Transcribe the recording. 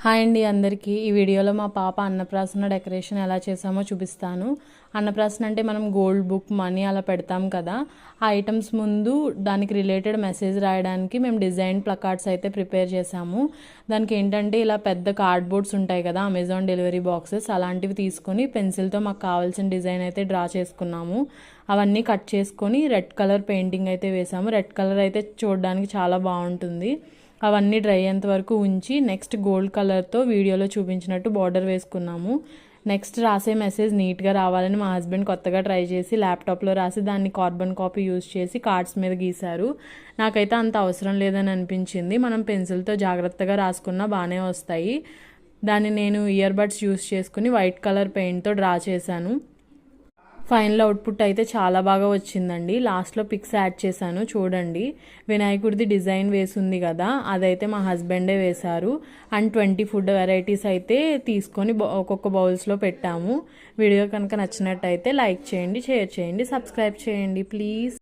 Hi అండి అందరికీ. ఈ వీడియోలో మా పాప అన్నప్రాసన డెకరేషన్ ఎలా చేసామో చూపిస్తాను. అన్నప్రాసన అంటే మనం గోల్డ్ బుక్, మనీ అలా పెడతాం కదా, ఆ ఐటమ్స్ ముందు దానికి రిలేటెడ్ మెసేజ్ రాయడానికి మేము డిజైన్ ప్లకార్డ్స్ అయితే ప్రిపేర్ చేసాము. దానికి ఏంటంటే ఇలా పెద్ద కార్డ్బోర్డ్స్ ఉంటాయి కదా, అమెజాన్ డెలివరీ బాక్సెస్, అలాంటివి తీసుకొని పెన్సిల్తో మాకు కావాల్సిన డిజైన్ అయితే డ్రా చేసుకున్నాము. అవన్నీ కట్ చేసుకొని రెడ్ కలర్ పెయింటింగ్ అయితే వేసాము. రెడ్ కలర్ అయితే చూడడానికి చాలా బాగుంటుంది. అవన్నీ డ్రై అయ్యేంత వరకు ఉంచి నెక్స్ట్ గోల్డ్ కలర్తో వీడియోలో చూపించినట్టు బార్డర్ వేసుకున్నాము. నెక్స్ట్ రాసే మెసేజ్ నీట్గా రావాలని మా హస్బెండ్ కొత్తగా ట్రై చేసి ల్యాప్టాప్లో రాసి దాన్ని కార్బన్ కాపీ యూజ్ చేసి కార్డ్స్ మీద గీశారు. నాకైతే అంత అవసరం లేదని అనిపించింది. మనం పెన్సిల్తో జాగ్రత్తగా రాసుకున్నా బాగానే వస్తాయి. దాన్ని నేను ఇయర్ బడ్స్ యూజ్ చేసుకుని వైట్ కలర్ పెయింట్తో డ్రా చేశాను. ఫైనల్ అవుట్పుట్ అయితే చాలా బాగా వచ్చిందండి. లాస్ట్లో పిక్స్ యాడ్ చేశాను చూడండి. వినాయకుడిది డిజైన్ వేసింది కదా, అదైతే మా హస్బెండే వేశారు. అండ్ 20 ఫుడ్ వెరైటీస్ అయితే తీసుకొని ఒక్కొక్క బౌల్స్లో పెట్టాము. వీడియో కనుక నచ్చినట్టయితే లైక్ చేయండి, షేర్ చేయండి, సబ్స్క్రైబ్ చేయండి ప్లీజ్.